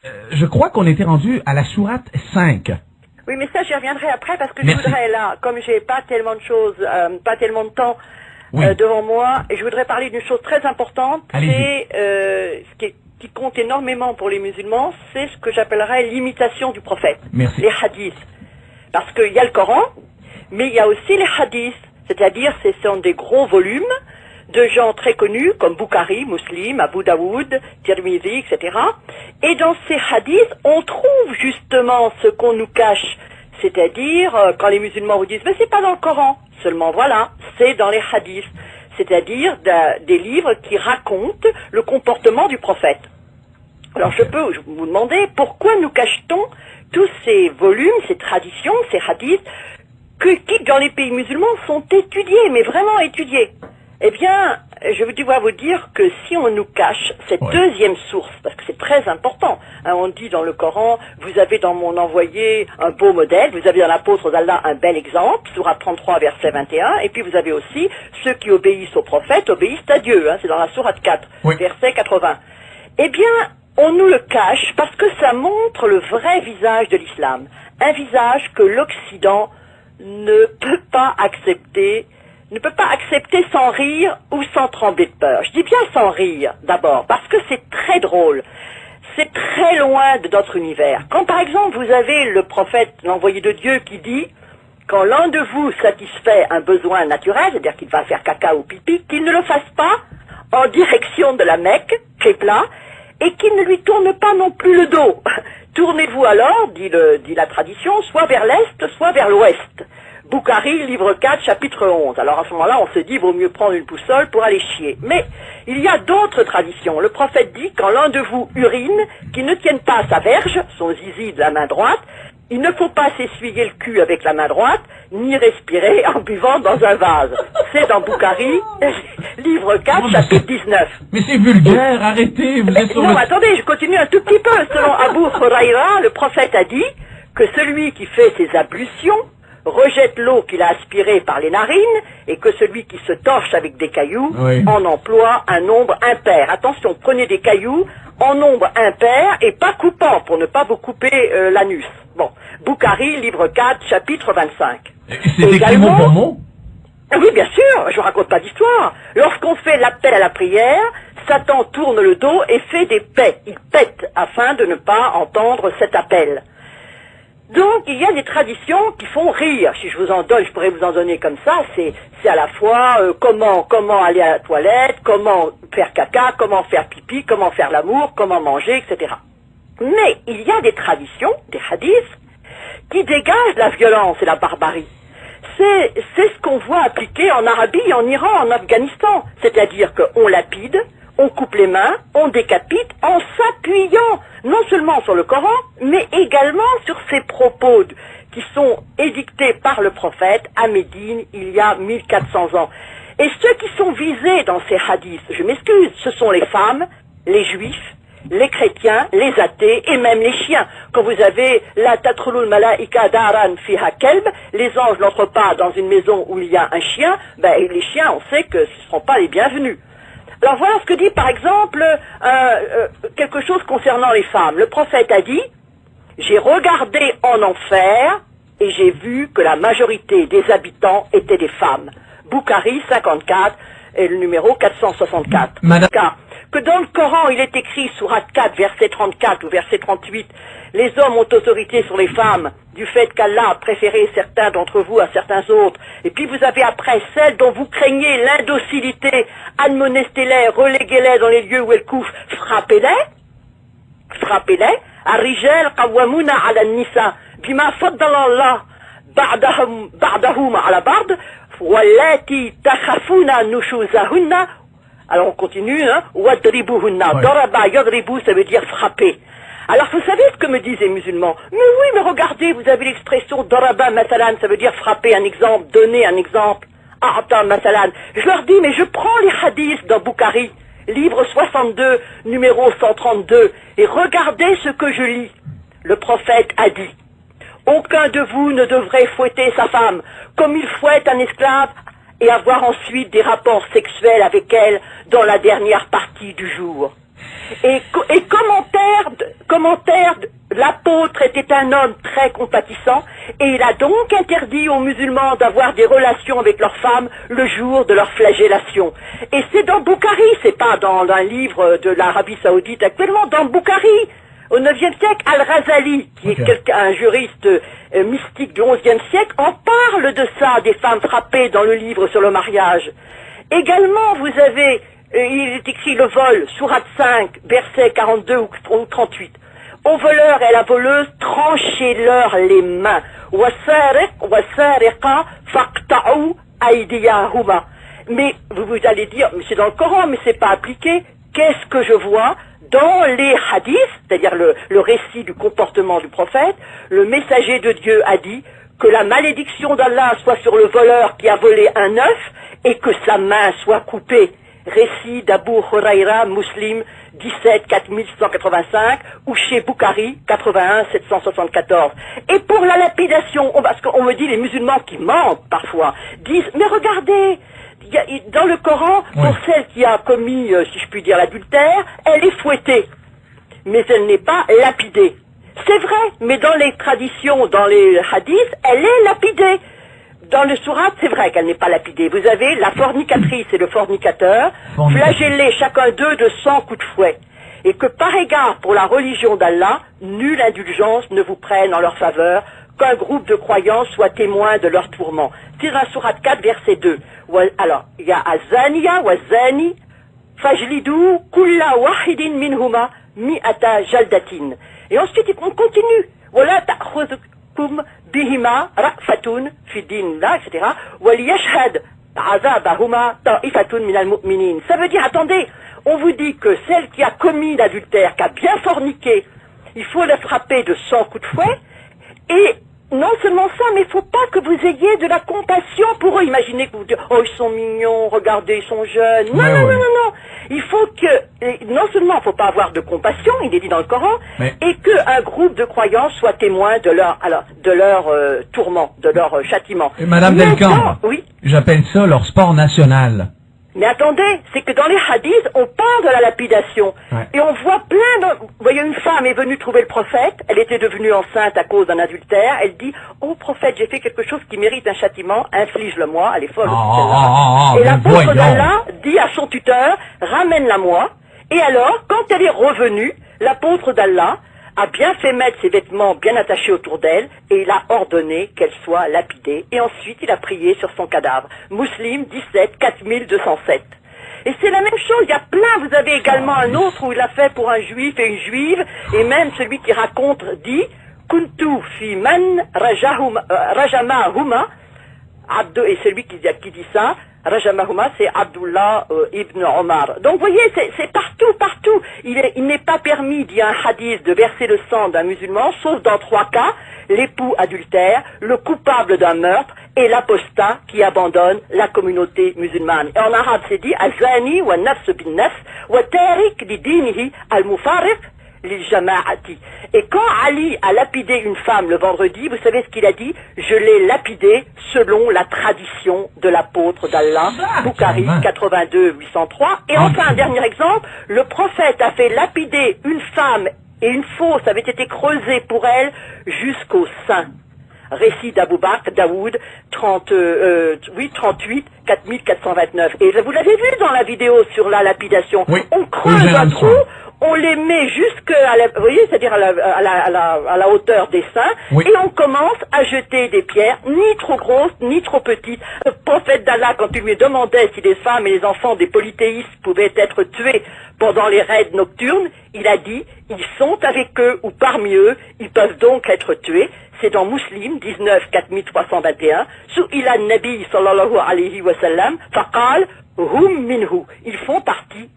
Je crois qu'on était rendu à la sourate 5. Oui, mais ça, j'y reviendrai après parce que Merci. je voudrais là, comme j'ai pas tellement de choses, pas tellement de temps Oui. devant moi, et je voudrais parler d'une chose très importante. Allez-y. C'est qui compte énormément pour les musulmans, c'est ce que j'appellerais l'imitation du prophète. Merci. Les hadiths. Parce qu'il y a le Coran, mais il y a aussi les hadiths. C'est-à-dire, ce sont des gros volumes de gens très connus, comme Bukhari, Muslim, Abu Daoud, Tirmidhi, etc. Et dans ces hadiths, on trouve justement ce qu'on nous cache. C'est-à-dire, quand les musulmans vous disent, mais c'est pas dans le Coran. Seulement voilà, c'est dans les hadiths. C'est-à-dire des livres qui racontent le comportement du prophète. Alors je peux vous demander, pourquoi nous cache-t-on tous ces volumes, ces traditions, ces hadiths, qui dans les pays musulmans sont étudiés, mais vraiment étudiés? Eh bien, je dois vous dire que si on nous cache cette deuxième source, parce que c'est très important, hein, on dit dans le Coran, vous avez dans mon envoyé un beau modèle, vous avez dans l'apôtre d'Allah un bel exemple, sourate 33, verset 21, et puis vous avez aussi ceux qui obéissent au prophète, obéissent à Dieu, hein, c'est dans la sourate 4, verset 80. Eh bien, on nous le cache parce que ça montre le vrai visage de l'islam, un visage que l'Occident ne peut pas accepter sans rire ou sans trembler de peur. Je dis bien sans rire, d'abord, parce que c'est très drôle. C'est très loin de notre univers. Quand, par exemple, vous avez le prophète, l'envoyé de Dieu, qui dit, quand l'un de vous satisfait un besoin naturel, c'est-à-dire qu'il va faire caca ou pipi, qu'il ne le fasse pas en direction de la Mecque, Qibla, et qu'il ne lui tourne pas non plus le dos. Tournez-vous alors, dit la tradition, soit vers l'est, soit vers l'ouest. Bukhari, livre 4, chapitre 11. Alors à ce moment-là, on se dit, vaut mieux prendre une boussole pour aller chier. Mais il y a d'autres traditions. Le prophète dit, quand l'un de vous urine, qu'il ne tienne pas sa verge, son zizi de la main droite, il ne faut pas s'essuyer le cul avec la main droite, ni respirer en buvant dans un vase. C'est dans Bukhari, livre 4, chapitre 19. Mais c'est vulgaire, arrêtez, vous êtes sur Non, attendez, je continue un tout petit peu. Selon Abu Huraira, le prophète a dit que celui qui fait ses ablutions rejette l'eau qu'il a aspirée par les narines et que celui qui se torche avec des cailloux en emploie un nombre impair. Attention, prenez des cailloux en nombre impair et pas coupant pour ne pas vous couper l'anus. Bon, Bukhari, livre 4, chapitre 25. C'est écrit mot pour mot? Oui, bien sûr, je ne raconte pas d'histoire. Lorsqu'on fait l'appel à la prière, Satan tourne le dos et fait des pets. Il pète afin de ne pas entendre cet appel. Donc, il y a des traditions qui font rire. Si je vous en donne, je pourrais vous en donner comme ça. C'est à la fois comment aller à la toilette, comment faire caca, comment faire pipi, comment faire l'amour, comment manger, etc. Mais il y a des traditions, des hadiths, qui dégagent la violence et la barbarie. C'est ce qu'on voit appliquer en Arabie, en Iran, en Afghanistan. C'est-à-dire qu'on lapide, on coupe les mains, on décapite en s'appuyant non seulement sur le Coran, mais également sur ces propos qui sont édictés par le prophète à Médine il y a 1400 ans. Et ceux qui sont visés dans ces hadiths, je m'excuse, ce sont les femmes, les juifs, les chrétiens, les athées et même les chiens. Quand vous avez la tatrulul malaika daran fiha kelb, les anges n'entrent pas dans une maison où il y a un chien, ben les chiens, on sait que ce ne seront pas les bienvenus. Alors voilà ce que dit par exemple quelque chose concernant les femmes. Le prophète a dit, j'ai regardé en enfer et j'ai vu que la majorité des habitants étaient des femmes. Bukhari 54 et le numéro 464. Car que dans le Coran, il est écrit, sourate 4, verset 34 ou verset 38, les hommes ont autorité sur les femmes du fait qu'Allah a préféré certains d'entre vous à certains autres. Et puis vous avez après celles dont vous craignez l'indocilité, admonestez-les, reléguez-les dans les lieux où elles couchent, frappez-les, Ar-rijal qawwamuna ala an-nisa bima faddala Allah ba'dahum ala ba'd wallati takhafuna nushuzahunna. Alors on continue, hein, wadribuhunna, daraba yadribu, ça veut dire frapper. Alors vous savez ce que me disent les musulmans? Mais oui, mais regardez, vous avez l'expression daraba masalan, ça veut dire frapper, un exemple, donner un exemple. A'ta masalan. Je leur dis, mais je prends les hadiths dans Bukhari, livre 62, numéro 132, et regardez ce que je lis. Le prophète a dit, aucun de vous ne devrait fouetter sa femme comme il fouette un esclave et avoir ensuite des rapports sexuels avec elle dans la dernière partie du jour. Et commentaire, l'apôtre était un homme très compatissant, et il a donc interdit aux musulmans d'avoir des relations avec leurs femmes le jour de leur flagellation. Et c'est dans Boukhari, c'est pas dans un livre de l'Arabie Saoudite actuellement, dans Boukhari, au IXe siècle, Al-Razali, qui est un juriste mystique du XIe siècle, en parle de ça, des femmes frappées dans le livre sur le mariage. Également, vous avez, il est écrit le vol, sourate 5, versets 42 ou 38. Au voleur et à la voleuse, tranchez-leur les mains. Mais vous allez dire, mais c'est dans le Coran, mais c'est pas appliqué. Qu'est-ce que je vois? Dans les hadiths, c'est-à-dire le récit du comportement du prophète, le messager de Dieu a dit que la malédiction d'Allah soit sur le voleur qui a volé un œuf et que sa main soit coupée. Récit d'Abu Huraira, Muslim, 17 4185, ou chez Boukhari, 81 774. Et pour la lapidation, parce qu'on me dit les musulmans qui mentent parfois, disent, mais regardez, dans le Coran, pour celle qui a commis, si je puis dire, l'adultère, elle est fouettée, mais elle n'est pas lapidée. C'est vrai, mais dans les traditions, dans les hadiths, elle est lapidée. Dans le sourate, c'est vrai qu'elle n'est pas lapidée. Vous avez la fornicatrice et le fornicateur, flagellés chacun d'eux de 100 coups de fouet. Et que par égard pour la religion d'Allah, nulle indulgence ne vous prenne en leur faveur, qu'un groupe de croyants soit témoin de leur tourment. C'est dans la sourate 4, verset 2. Alors, il y a Azaniya wa Zani, fajlidu kulla wahidin minhuma mi'ata jaldatin. Et ensuite, on continue. Wala ta'khudhukum bihima ra'fatun fi dinillah, etc. Wa liyashhad azabahuma ta'ifatun minal mu'minin. Ça veut dire, attendez, on vous dit que celle qui a commis l'adultère, qui a bien forniqué, il faut la frapper de 100 coups de fouet, et non seulement ça, mais il ne faut pas que vous ayez de la compassion pour eux. Imaginez que vous dites, oh, ils sont mignons, regardez, ils sont jeunes. Non, non. Il faut que, non seulement il ne faut pas avoir de compassion, il est dit dans le Coran, et qu'un groupe de croyants soit témoin de leur tourment, de leur châtiment. Et Madame Delcambre, oui, j'appelle ça leur sport national. Mais attendez, c'est que dans les hadiths, on parle de la lapidation. Ouais. Et on voit plein de... Vous voyez, une femme est venue trouver le prophète, elle était devenue enceinte à cause d'un adultère, elle dit, oh prophète, j'ai fait quelque chose qui mérite un châtiment, inflige-le-moi, elle est folle. Et l'apôtre d'Allah dit à son tuteur, ramène-la-moi. Et alors, quand elle est revenue, l'apôtre d'Allah a bien fait mettre ses vêtements bien attachés autour d'elle et il a ordonné qu'elle soit lapidée. Et ensuite, il a prié sur son cadavre. Muslim 17 4207. Et c'est la même chose, il y a plein, vous avez également un autre où il a fait pour un juif et une juive, et même celui qui raconte dit, Kuntu fi man rajamahuma, et celui qui dit ça, Rajamahuma, c'est Abdullah ibn Omar. Donc vous voyez, c'est partout. Il n'est pas permis, dit un hadith, de verser le sang d'un musulman, sauf dans 3 cas, l'époux adultère, le coupable d'un meurtre et l'apostat qui abandonne la communauté musulmane. Et en arabe, c'est dit, Azani wa nafs bin nafs, wa tarik li dinihi al-mufariq lil jama'ati. Et quand Ali a lapidé une femme le vendredi, vous savez ce qu'il a dit? Je l'ai lapidée selon la tradition de l'apôtre d'Allah, Boukhari 82 803. Et enfin, un dernier exemple, le prophète a fait lapider une femme et une fosse avait été creusée pour elle jusqu'au sein. Récit d'Abou Bakr, Daoud, 38, 4429. Et vous l'avez vu dans la vidéo sur la lapidation. Oui, on creuse un trou, on les met jusqu'à la, vous voyez, c'est-à-dire à la hauteur des seins, et on commence à jeter des pierres, ni trop grosses, ni trop petites. Le prophète d'Allah, quand il lui demandait si les femmes et les enfants des polythéistes pouvaient être tués pendant les raids nocturnes, il a dit, ils sont avec eux ou parmi eux, ils peuvent donc être tués. C'est dans Muslim 19 4321, Su'ila Nabi sallallahu alayhi wa sallam, faqal hum minhu, ils font partie